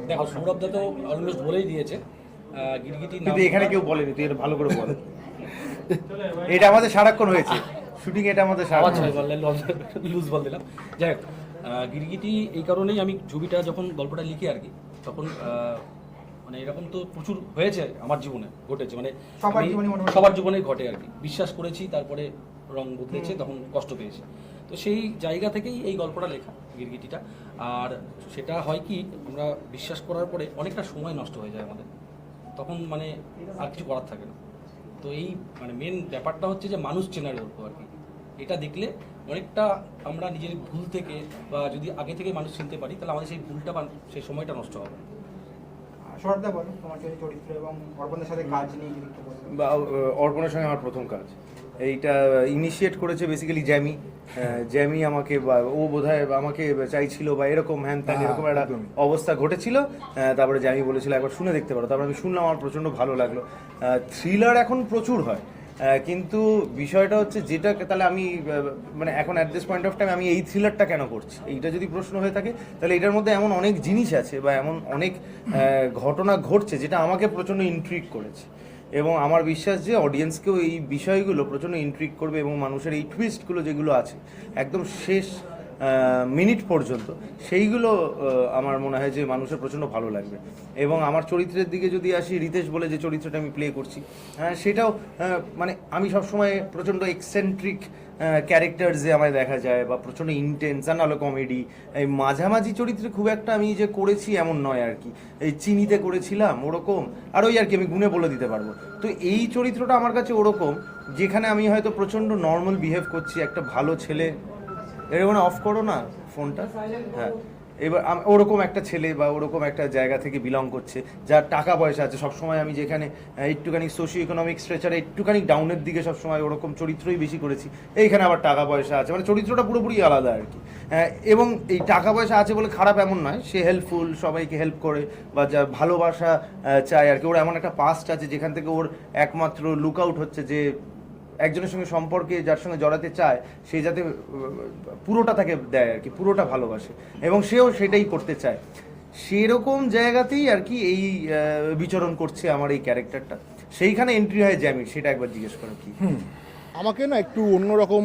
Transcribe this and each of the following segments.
দেখো সৌরভ দা তো অলমোস্ট বলেই দিয়েছে গিরগিটি নাম, কিন্তু এখানে কেউ বলেনি, তুই এটা ভালো করে বল। এটা আমাদের সারাক্ষণ হয়েছে শুটিং, এটা আমাদের আওয়াজ সারাক্ষণ হয় বললে লুজ বল দিলাম। যাই হোক, গিরগিটি এই কারণেই আমি ছবিটা যখন গল্পটা লিখি আর কি, তখন মানে এরকম তো প্রচুর হয়েছে আমার জীবনে, ঘটেছে, মানে সবার জীবনে ঘটে আর কি। বিশ্বাস করেছি, তারপরে রং বদলেছে, তখন কষ্ট পেয়েছি। তো সেই জায়গা থেকেই এই গল্পটা লেখা গিরগিটিটা। আর সেটা হয় কি, আমরা বিশ্বাস করার পরে অনেকটা সময় নষ্ট হয়ে যায় আমাদের, তখন মানে আর কিছু করার থাকে না। তো এই মানে মেন ব্যাপারটা হচ্ছে যে মানুষ চেনার গল্প আর কি। এটা দেখলে অনেকটা আমরা নিজের ভুল থেকে, বা যদি আগে থেকে মানুষ চিনতে পারি, তাহলে আমাদের সেই ভুলটা বা সেই সময়টা নষ্ট হবে। সৌরভদা বলো তোমার চরিত্র এবং অর্পণের সাথে কাজ নিয়ে যদি একটু বলো। বা অর্পণের সঙ্গে আমার প্রথম কাজ, এইটা ইনিশিয়েট করেছে বেসিক্যালি জ্যামি। জ্যামি আমাকে, বা ও বোধহয় আমাকে চাইছিল, বা এরকম হ্যান ত্যান এরকম একটা অবস্থা ঘটেছিল। তারপরে জ্যামি বলেছিল একবার শুনে দেখতে পারো, তারপরে আমি শুনলাম, আমার প্রচণ্ড ভালো লাগলো। থ্রিলার এখন প্রচুর হয়, কিন্তু বিষয়টা হচ্ছে যেটা, তাহলে আমি মানে এখন at this point of time আমি এই থ্রিলারটা কেন করছি, এইটা যদি প্রশ্ন হয়ে থাকে, তাহলে এটার মধ্যে এমন অনেক জিনিস আছে বা এমন অনেক ঘটনা ঘটছে যেটা আমাকে প্রচণ্ড ইন্ট্রিগ করেছে। এবং আমার বিশ্বাস যে অডিয়েন্সকেও এই বিষয়গুলো প্রচণ্ড ইন্ট্রিগ করবে, এবং মানুষের এই টুইস্টগুলো যেগুলো আছে একদম শেষ মিনিট পর্যন্ত, সেইগুলো আমার মনে হয় যে মানুষের প্রচণ্ড ভালো লাগবে। এবং আমার চরিত্রের দিকে যদি আসি, রিতেশ বলে যে চরিত্রটা আমি প্লে করছি, সেটাও মানে আমি সবসময় প্রচণ্ড এক্সেন্ট্রিক ক্যারেক্টার্সে আমায় দেখা যায়, বা প্রচণ্ড ইন্টেন্স আর নাহলে কমেডি। এই মাঝামাঝি চরিত্রে খুব একটা আমি যে করেছি এমন নয় আর কি। এই চিনিতে করেছিলাম ওরকম, আর ওই আর কি আমি গুণে বলে দিতে পারবো। তো এই চরিত্রটা আমার কাছে ওরকম, যেখানে আমি হয়তো প্রচণ্ড নর্মাল বিহেভ করছি, একটা ভালো ছেলে। এরকম অফ করো না ফোনটা, হ্যাঁ। এবার ওরকম একটা ছেলে বা ওরকম একটা জায়গা থেকে বিলং করছে, যার টাকা পয়সা আছে। সবসময় আমি যেখানে একটুখানি সোশিও ইকোনমিক স্ট্রেচারে একটুখানি ডাউনের দিকে সবসময় ওরকম চরিত্রই বেশি করেছি, এইখানে আবার টাকা পয়সা আছে, মানে চরিত্রটা পুরোপুরি আলাদা আর কি। এবং এই টাকা পয়সা আছে বলে খারাপ এমন নয়, সে হেল্পফুল, সবাইকে হেল্প করে, বা যা ভালোবাসা চায় আর কি। ওর এমন একটা পাস্ট আছে যেখান থেকে ওর একমাত্র লুক আউট হচ্ছে যে একজনের সঙ্গে সম্পর্কে যার সঙ্গে জড়াতে চায়, সে যাতে পুরোটা তাকে দেয় আর কি, পুরোটা ভালোবাসে, এবং সেও সেটাই করতে চায়। সেরকম জায়গাতেই আর কি এই বিচরণ করছে আমার এই ক্যারেক্টারটা। সেইখানে এন্ট্রি হয় জ্যামির, সেটা একবার জিজ্ঞেস করো কি। আমাকে না একটু অন্যরকম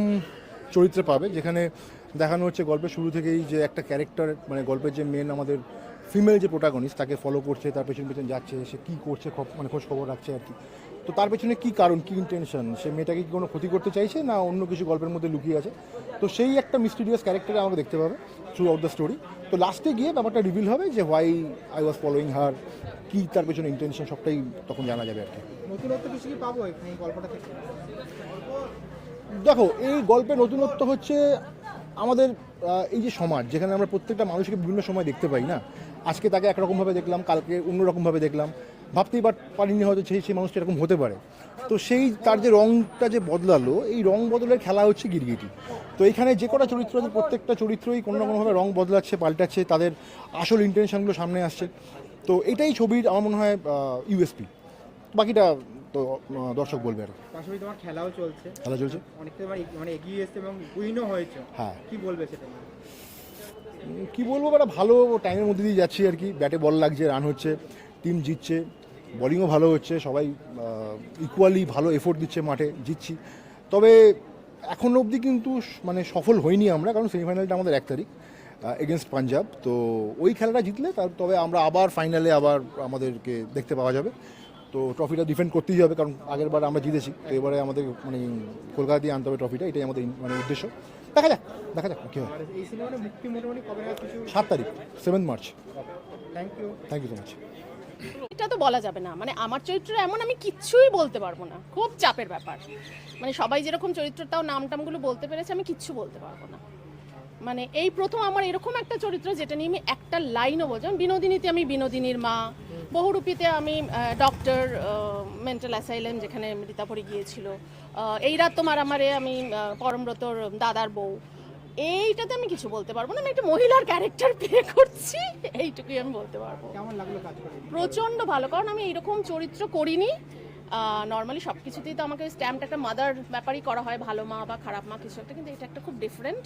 চরিত্রে পাবে, যেখানে দেখানো হচ্ছে গল্পের শুরু থেকেই যে একটা ক্যারেক্টার, মানে গল্পের যে মেন আমাদের ফিমেল যে প্রোটাগনিস্ট, তাকে ফলো করছে, তার পেছন পেছন যাচ্ছে, সে কী করছে মানে খোঁজ খবর রাখছে আর কি। তো তার পেছনে কী কারণ, কী ইন্টেনশন, সে মেয়েটাকে কি কোনো ক্ষতি করতে চাইছে না অন্য কিছু গল্পের মধ্যে লুকিয়ে আছে। তো সেই একটা মিস্টিরিয়াস ক্যারেক্টারে আমাকে দেখতে পাবে থ্রু আউট দ্য স্টোরি। তো লাস্টে গিয়ে ব্যাপারটা রিভিল হবে যে হোয়াই আই ওয়াজ ফলোয়িং হার, কী তার পেছনে ইন্টেনশন, সবটাই তখন জানা যাবে আর কি। নতুনত্ব কিছু কি পাবো এখানে এই গল্পটা থেকে? দেখো, এই গল্পে নতুনত্ব হচ্ছে আমাদের এই যে সমাজ, যেখানে আমরা প্রত্যেকটা মানুষকে বিভিন্ন সময় দেখতে পাই না। আজকে তাকে একরকমভাবে দেখলাম, কালকে অন্যরকমভাবে দেখলাম, ভাবতেই পারিনি হয়তো সেই মানুষটা এরকম হতে পারে। তো সেই তার যে রঙটা যে বদলালো, এই রং বদলের খেলা হচ্ছে গিরগিটি। তো এইখানে যে কটা চরিত্র আছে, প্রত্যেকটা চরিত্রই কোনো না কোনোভাবে রং বদলাচ্ছে, পাল্টাচ্ছে, তাদের আসল ইন্টেনশনগুলো সামনে আসছে। তো এটাই ছবির আমার মনে হয় ইউএসপি। বাকিটা তো দর্শক বলবে আর। পাশাপাশি তোমার খেলাও চলছে, খেলা চলছে, অনেকটা মানে এগিয়ে এসছে এবং উইনও হয়েছে। হ্যাঁ, কি বলবে সেটা নিয়ে? কী বলবো, একটা ভালো টাইমের মধ্যে দিয়ে যাচ্ছি আর কি। ব্যাটে বল লাগছে, রান হচ্ছে, টিম জিতছে, বোলিংও ভালো হচ্ছে, সবাই ইকুয়ালি ভালো এফোর্ট দিচ্ছে, মাঠে জিতছি। তবে এখনও অবধি কিন্তু মানে সফল হইনি আমরা, কারণ সেমিফাইনালটা আমাদের 1 তারিখ এগেনস্ট পাঞ্জাব। তো ওই খেলাটা জিতলে তবে আমরা আবার ফাইনালে আবার আমাদেরকে দেখতে পাওয়া যাবে। তো ট্রফিটা ডিফেন্ড করতেই হবে, কারণ আগের বার আমরা জিতেছি, তো এবারে আমাদের মানে কলকাতা দিয়ে আনতে হবে ট্রফিটা, এটাই আমাদের মানে উদ্দেশ্য। দেখা যাক কী হয়। আর এই সিনেমাটা মুক্তি মোটামুটি কবে নাগাদ কিছু? 7 তারিখ, 7 March. Thank you so much. এটা তো বলা যাবে না, মানে আমার চরিত্র এমন, আমি কিচ্ছুই বলতে পারবো না, খুব চাপের ব্যাপার। মানে সবাই যেরকম চরিত্রটাও নামটামগুলো বলতে পেরেছে, আমি কিচ্ছু বলতে পারবো না। মানে এই প্রথম আমার এরকম একটা চরিত্র যেটা নিয়ে আমি একটা লাইনও বলছি। বিনোদিনীতে আমি বিনোদিনীর মা, বহুরূপীতে আমি ডক্টর, মেন্টাল অ্যাসাইলেম যেখানে রীতাভরি গিয়েছিল, এই রাত তোমার আমারে আমি পরমব্রতর দাদার বউ। এইটাতে আমি কিছু বলতে পারবো না, আমি একটা মহিলার ক্যারেক্টার প্লে করছি, এইটুকুই আমি বলতে পারবো। কেমন লাগলো কাজ করে? প্রচণ্ড ভালো, কারণ আমি এইরকম চরিত্র করিনি। নর্মালি সব কিছুতেই তো আমাকে স্ট্যাম্পটা একটা মাদার ব্যাপারই করা হয়, ভালো মা বা খারাপ মা কিছু একটা, কিন্তু এটা একটা খুব ডিফারেন্ট,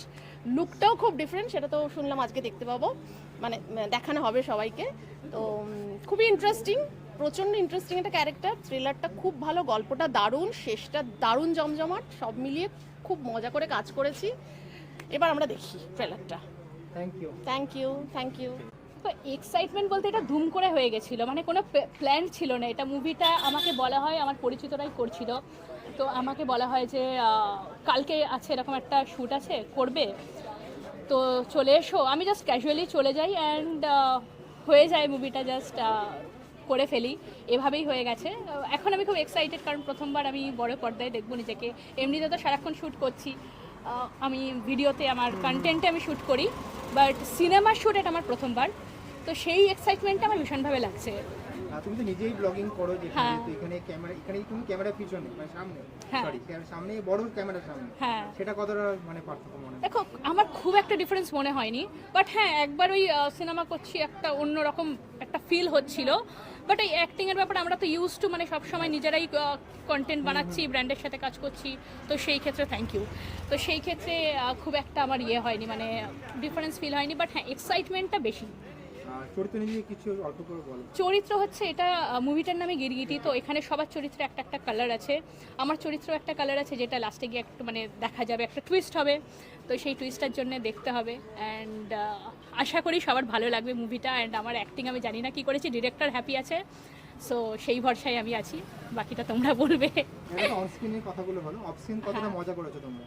লুকটাও খুব ডিফারেন্ট, সেটা তো শুনলাম আজকে দেখতে পাবো, মানে দেখানো হবে সবাইকে। তো খুবই ইন্টারেস্টিং, প্রচণ্ড ইন্টারেস্টিং একটা ক্যারেক্টার, থ্রিলারটা খুব ভালো, গল্পটা দারুণ, শেষটা দারুণ জমজমাট, সব মিলিয়ে খুব মজা করে কাজ করেছি। এবার আমরা দেখি ট্রেলারটা। Thank you. Thank you, thank you. তো এক্সাইটমেন্ট বলতে এটা ধুম করে হয়ে গেছিলো, মানে কোনো প্ল্যান ছিল না। এটা মুভিটা আমাকে বলা হয়, আমার পরিচিতরাই করছিল, তো আমাকে বলা হয় যে কালকে আছে এরকম একটা শ্যুট আছে, করবে, তো চলে এসো। আমি জাস্ট ক্যাজুয়ালি চলে যাই অ্যান্ড হয়ে যায় মুভিটা, জাস্ট করে ফেলি, এভাবেই হয়ে গেছে। এখন আমি খুব এক্সাইটেড, কারণ প্রথমবার আমি বড় পর্দায় দেখবো নিজেকে। এমনিতে তো সারাক্ষণ শ্যুট করছি, আমি ভিডিওতে আমার কন্টেন্টে আমি শ্যুট করি, বাট সিনেমার শ্যুট এটা আমার প্রথমবার, তো সেই এক্সাইটমেন্টটা আমার ভীষণভাবে লাগছে। তুমি তো নিজেই ব্লগিং করো, হ্যাঁ। যেখানে এখানে ক্যামেরা, এখানে তুমি ক্যামেরা পিছনে মানে সামনে, হ্যাঁ। সরি সামনে, বড় ক্যামেরার সামনে, হ্যাঁ, সেটা কতটা মানে পার্থক্য মনে হয়? দেখো আমার খুব একটা ডিফারেন্স মনে হয়নি, বাট হ্যাঁ একবার ওই সিনেমা করছি একটা অন্যরকম একটা ফিল হচ্ছিল, বাট এই অ্যাক্টিংয়ের ব্যাপারে আমরা তো ইউজ টু, মানে সবসময় নিজেরাই কন্টেন্ট বানাচ্ছি, ব্র্যান্ডের সাথে কাজ করছি, তো সেই ক্ষেত্রে থ্যাংক ইউ। তো সেই ক্ষেত্রে খুব একটা আমার ইয়ে হয়নি, মানে ডিফারেন্স ফিল হয়নি, বাট হ্যাঁ এক্সাইটমেন্টটা বেশি। চরিত্র নিয়ে কিছু অল্প করে বলো। চরিত্র হচ্ছে এটা মুভিটার নামে গিরগিটি, তো এখানে সবার চরিত্রে একটা একটা কালার আছে, আমার চরিত্র একটা কালার আছে, যেটা লাস্টে গিয়ে একটু মানে দেখা যাবে, একটা টুইস্ট হবে, তো সেই টুইস্টটার জন্য দেখতে হবে। অ্যান্ড আশা করি সবার ভালো লাগবে মুভিটা। অ্যান্ড আমার অ্যাক্টিং আমি জানি না কি করেছি, ডিরেক্টর হ্যাপি আছে, সো সেই ভরসায় আমি আছি, বাকিটা তোমরা বলবে। অন স্ক্রিনের কথাগুলো বলো, অফ স্ক্রিন কতটা মজা করেছো তোমরা?